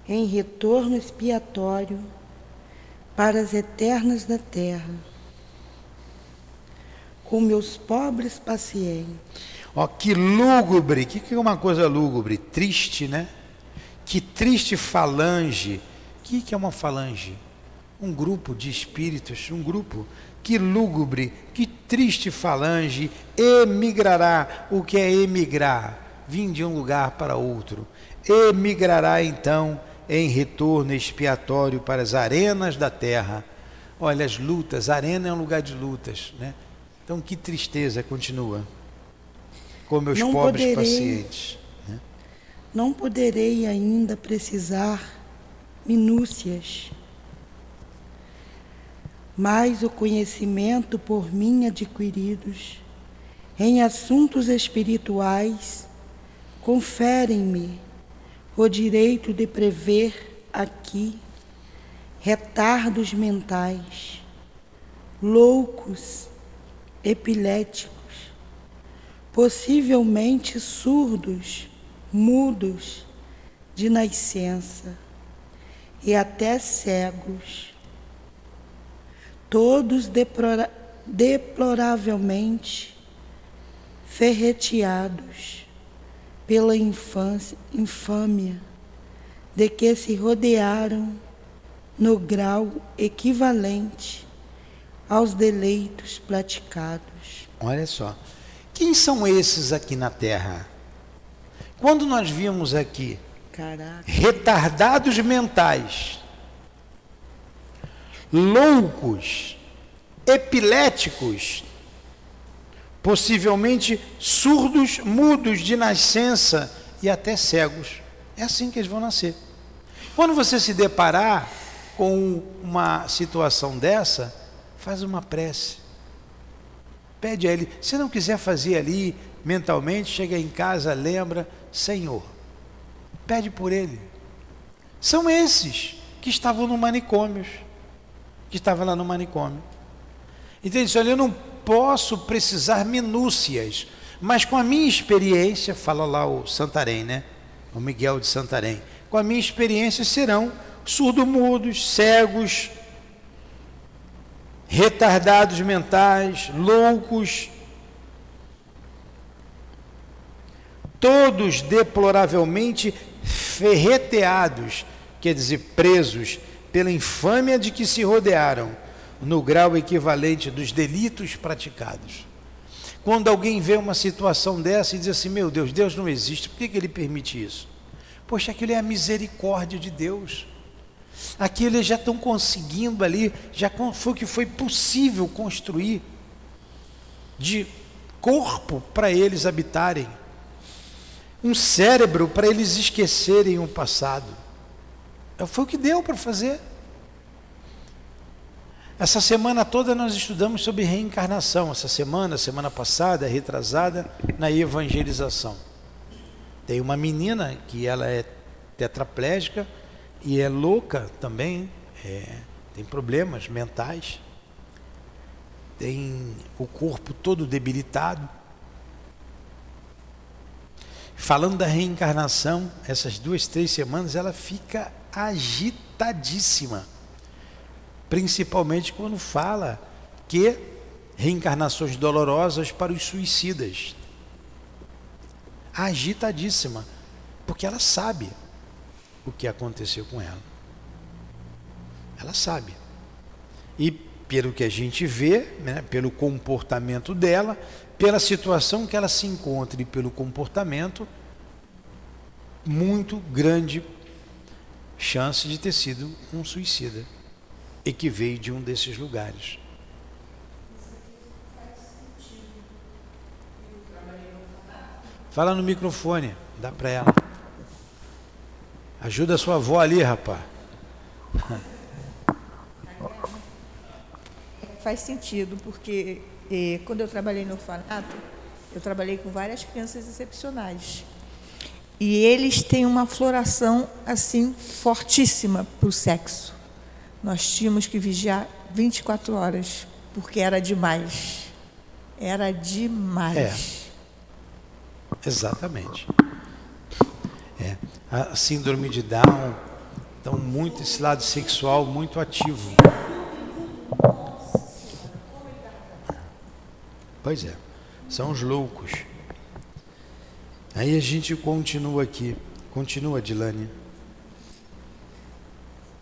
em retorno expiatório para as eternas da terra, com meus pobres pacientes. Ó, que lúgubre, que é uma coisa lúgubre? Triste, né? Que triste falange. O que é uma falange? Um grupo de espíritos, um grupo. Que lúgubre, que triste falange emigrará. O que é emigrar? Vim de um lugar para outro. Emigrará então em retorno expiatório para as arenas da terra. Olha, as lutas, a arena é um lugar de lutas, né? Então que tristeza, continua. Com meus pobres pacientes. Né? Não poderei ainda precisar minúcias, mas o conhecimento por mim adquiridos em assuntos espirituais conferem-me o direito de prever aqui retardos mentais, loucos, epiléticos, possivelmente surdos, mudos, de nascença, e até cegos, todos deploravelmente ferreteados pela infâmia de que se rodearam no grau equivalente aos deleitos praticados. Olha só, quem são esses aqui na Terra? Quando nós vimos aqui retardados mentais, loucos, epiléticos, possivelmente surdos, mudos de nascença e até cegos, é assim que eles vão nascer. Quando você se deparar com uma situação dessa, faz uma prece, pede a Ele. Se não quiser fazer ali mentalmente, chega em casa, lembra: Senhor, pede por ele. São esses que estavam no manicômio, lá no manicômio. Então ele disse: olha, eu não posso precisar minúcias, mas com a minha experiência, fala lá o Santarém, né? O Miguel de Santarém, com a minha experiência serão surdo-mudos, cegos, retardados mentais, loucos, todos deploravelmente ferreteados, quer dizer, presos pela infâmia de que se rodearam, no grau equivalente dos delitos praticados. Quando alguém vê uma situação dessa e diz assim: meu Deus, Deus não existe, por que Ele permite isso? Poxa, aquilo é a misericórdia de Deus. Aquilo eles já estão conseguindo ali, já foi o que foi possível construir de corpo para eles habitarem, um cérebro para eles esquecerem o passado. Foi o que deu para fazer. Essa semana toda nós estudamos sobre reencarnação. Essa semana passada, retrasada, na evangelização. Tem uma menina que ela é tetraplégica e é louca também, tem problemas mentais, tem o corpo todo debilitado. Falando da reencarnação, essas 2-3 semanas ela fica agitadíssima, principalmente quando fala que reencarnações dolorosas para os suicidas. Agitadíssima, porque ela sabe o que aconteceu com ela. Ela sabe. E pelo que a gente vê, né, pelo comportamento dela, pela situação que ela se encontra e pelo comportamento, muito grande chance de ter sido um suicida e que veio de um desses lugares. Fala no microfone, dá para ela. Ajuda a sua avó ali, rapaz. Faz sentido, porque quando eu trabalhei no orfanato, eu trabalhei com várias crianças excepcionais. E eles têm uma floração assim fortíssima para o sexo. Nós tínhamos que vigiar 24 horas, porque era demais. Era demais. Exatamente. A síndrome de Down, então muito esse lado sexual muito ativo. Pois é, são os loucos. Aí a gente continua aqui. Continua, Dilane.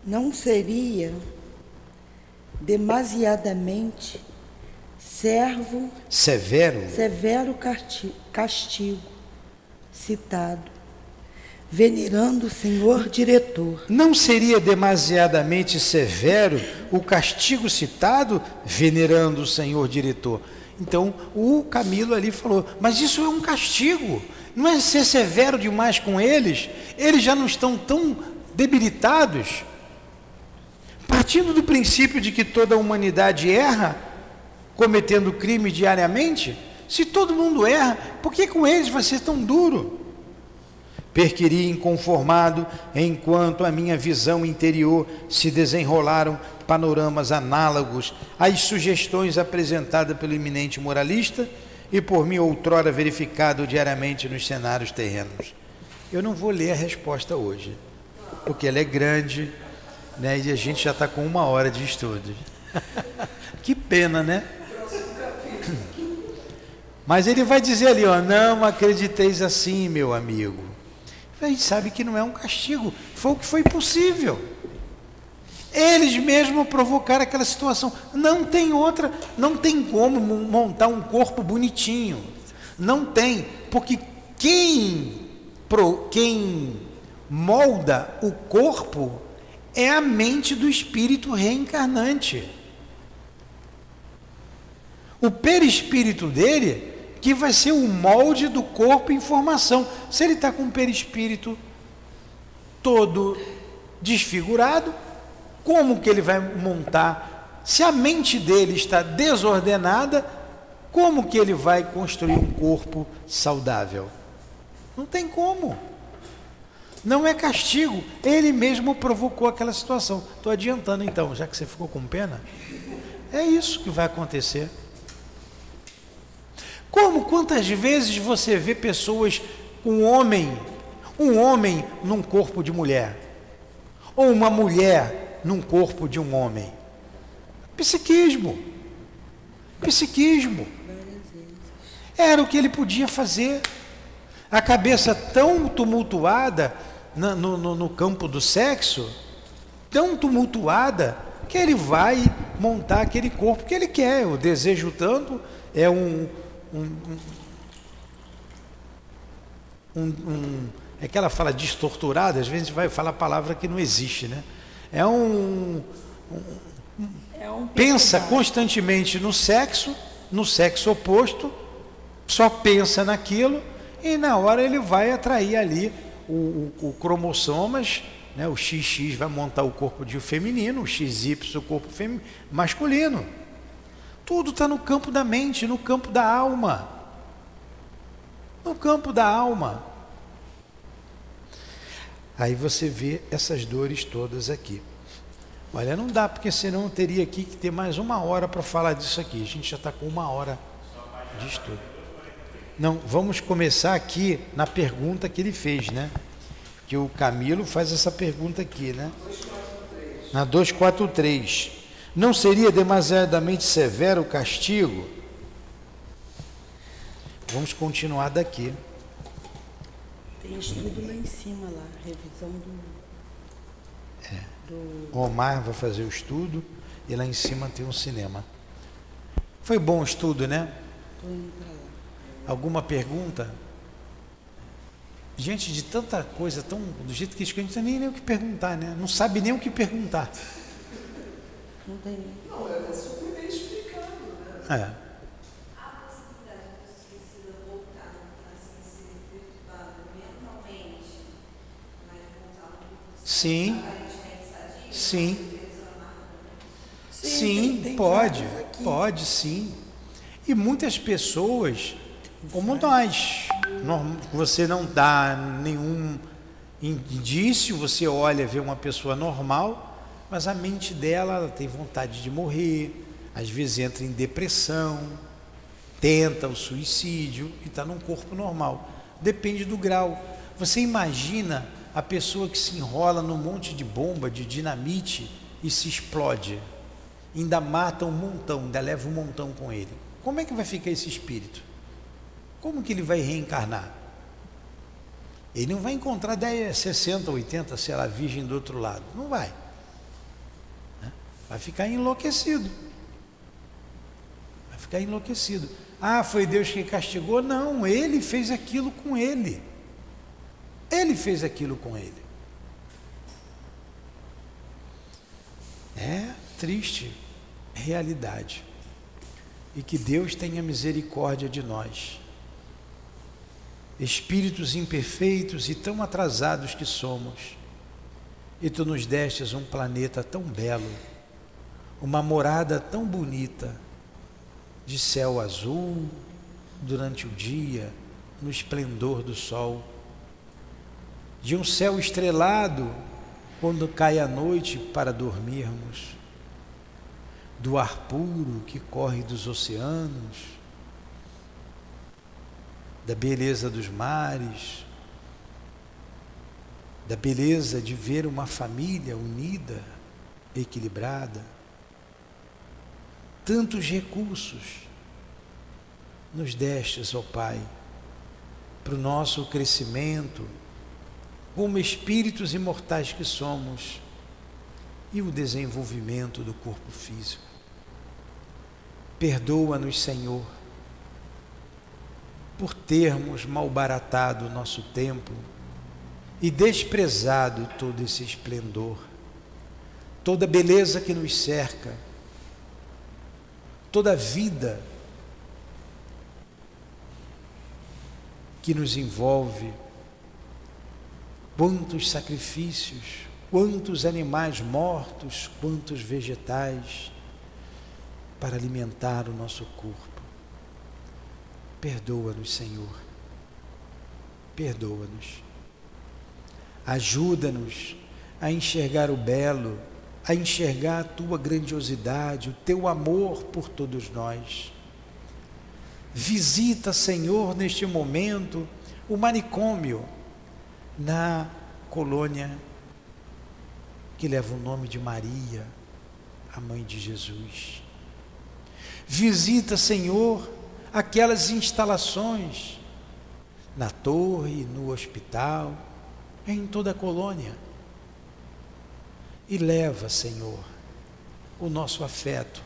Não seria demasiadamente severo castigo citado, venerando o senhor diretor. Não seria demasiadamente severo o castigo citado, venerando o senhor diretor? Então, o Camilo ali falou, mas isso é um castigo, não é ser severo demais com eles? Eles já não estão tão debilitados? Partindo do princípio de que toda a humanidade erra, cometendo crime diariamente, se todo mundo erra, por que com eles vai ser tão duro? Perquiri inconformado, enquanto a minha visão interior se desenrolaram panoramas análogos às sugestões apresentadas pelo eminente moralista e por mim outrora verificado diariamente nos cenários terrenos. Eu não vou ler a resposta hoje, porque ela é grande, né? E a gente já está com 1 hora de estudo. Que pena, né? Mas ele vai dizer ali, ó, não acrediteis assim, meu amigo. A gente sabe que não é um castigo, foi o que foi possível. Eles mesmos provocaram aquela situação. Não tem outra, não tem como montar um corpo bonitinho. Não tem, porque quem molda o corpo é a mente do espírito reencarnante. O perispírito dele que vai ser o molde do corpo em formação. Se ele está com o perispírito todo desfigurado, como que ele vai montar? Se a mente dele está desordenada, como que ele vai construir um corpo saudável? Não tem como. Não é castigo, ele mesmo provocou aquela situação. Estou adiantando então, já que você ficou com pena. É isso que vai acontecer. Quantas vezes você vê pessoas com um homem num corpo de mulher, ou uma mulher num corpo de um homem? Psiquismo. Era o que ele podia fazer. A cabeça tão tumultuada no campo do sexo, tão tumultuada, que ele vai montar aquele corpo que ele quer. O desejo tanto é é que ela fala destorturada, às vezes a gente vai falar a palavra que não existe, né? Pensa constantemente no sexo oposto, só pensa naquilo, e na hora ele vai atrair ali o cromossomas, né? O XX vai montar o corpo de feminino, o XY o corpo masculino. Tudo está no campo da mente, no campo da alma. No campo da alma. Aí você vê essas dores todas aqui. Olha, não dá, porque senão eu teria aqui que ter mais 1 hora para falar disso aqui. A gente já está com 1 hora de estudo. Não, vamos começar aqui na pergunta que ele fez, né? Que o Camilo faz essa pergunta aqui, né? Na 243. Não seria demasiadamente severo o castigo? Vamos continuar daqui. Tem estudo lá em cima, lá, revisão do... O Omar vai fazer o estudo e lá em cima tem um cinema. Foi bom o estudo, né? Estou indo para lá. Alguma pergunta? Diante de tanta coisa, do jeito que a gente não tem nem o que perguntar, né? Não sabe nem o que perguntar. Não tem. Não, é super bem explicado, né? Há possibilidade de o suicida voltar assim, ser perturbado mentalmente, mas voltar no Sim. Sim, tem pode sim. E muitas pessoas, como nós, você não dá nenhum indício, você olha, vê uma pessoa normal, mas a mente dela, ela tem vontade de morrer, às vezes entra em depressão, tenta o suicídio e está num corpo normal. Depende do grau. Você imagina a pessoa que se enrola num monte de bomba, de dinamite e se explode, ainda mata um montão, ainda leva um montão com ele. Como é que vai ficar esse espírito? Como que ele vai reencarnar? Ele não vai encontrar 10, 60, 80, sei lá, virgem do outro lado. Não vai. Vai ficar enlouquecido. Vai ficar enlouquecido. Ah, foi Deus que castigou? Não, ele fez aquilo com ele. Ele fez aquilo com ele. É triste realidade. E que Deus tenha misericórdia de nós. Espíritos imperfeitos e tão atrasados que somos. E tu nos destes um planeta tão belo, uma morada tão bonita, de céu azul, durante o dia, no esplendor do sol, de um céu estrelado, quando cai a noite para dormirmos, do ar puro que corre dos oceanos, da beleza dos mares, da beleza de ver uma família unida, equilibrada. Tantos recursos nos destes, ó Pai, para o nosso crescimento, como espíritos imortais que somos, e o desenvolvimento do corpo físico. Perdoa-nos, Senhor, por termos malbaratado o nosso tempo e desprezado todo esse esplendor, toda a beleza que nos cerca, toda a vida que nos envolve. Quantos sacrifícios, quantos animais mortos, quantos vegetais para alimentar o nosso corpo. Perdoa-nos, Senhor, perdoa-nos. Ajuda-nos a enxergar o belo, a enxergar a Tua grandiosidade, o Teu amor por todos nós. Visita, Senhor, neste momento, o manicômio na colônia que leva o nome de Maria, a mãe de Jesus. Visita, Senhor, aquelas instalações na torre, no hospital, em toda a colônia. E leva, Senhor, o nosso afeto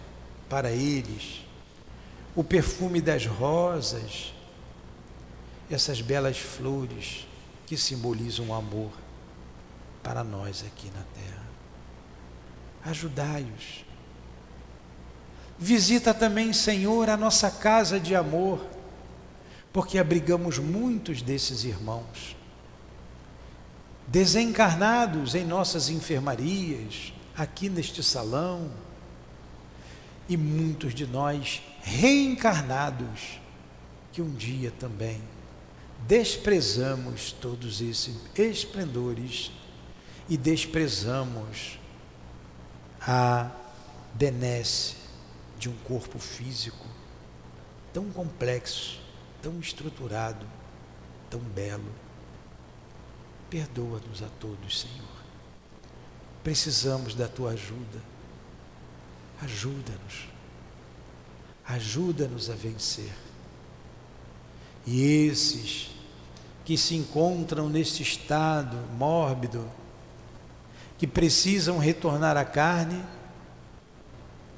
para eles, o perfume das rosas, essas belas flores que simbolizam o amor para nós aqui na terra. Ajudai-os. Visita também, Senhor, a nossa casa de amor, porque abrigamos muitos desses irmãos, desencarnados em nossas enfermarias, aqui neste salão, e muitos de nós reencarnados, que um dia também desprezamos todos esses esplendores e desprezamos a benesse de um corpo físico tão complexo, tão estruturado, tão belo. Perdoa-nos a todos, Senhor. Precisamos da Tua ajuda. Ajuda-nos. Ajuda-nos a vencer. E esses que se encontram neste estado mórbido, que precisam retornar à carne,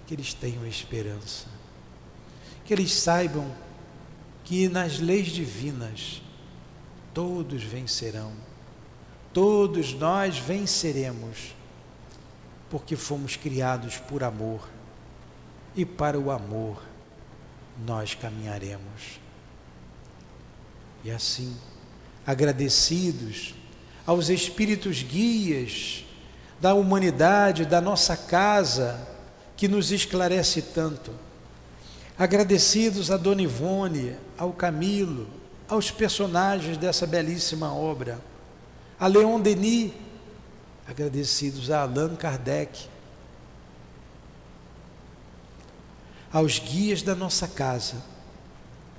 que eles tenham esperança, que eles saibam que nas leis divinas todos vencerão, todos nós venceremos, porque fomos criados por amor, e para o amor nós caminharemos. E assim, agradecidos aos espíritos guias da humanidade, da nossa casa, que nos esclarece tanto, agradecidos a Dona Ivone, ao Camilo, aos personagens dessa belíssima obra, a Leon Denis, agradecidos a Allan Kardec, aos guias da nossa casa,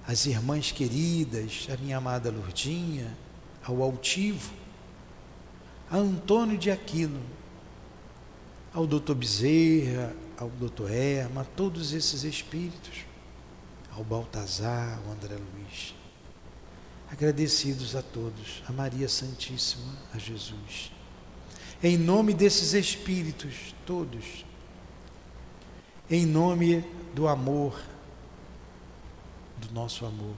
as irmãs queridas, a minha amada Lourdinha, ao Altivo, a Antônio de Aquino, ao Dr. Bezerra, ao Dr. Erma, a todos esses espíritos, ao Baltazar, ao André Luiz, agradecidos a todos, a Maria Santíssima, a Jesus. Em nome desses espíritos todos, em nome do amor, do nosso amor,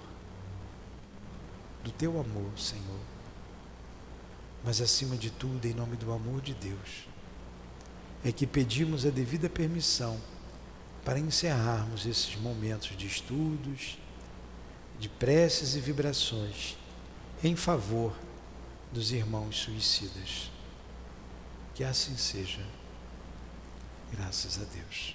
do Teu amor, Senhor, mas acima de tudo, em nome do amor de Deus, é que pedimos a devida permissão para encerrarmos esses momentos de estudos, de preces e vibrações em favor dos irmãos suicidas. Que assim seja. Graças a Deus.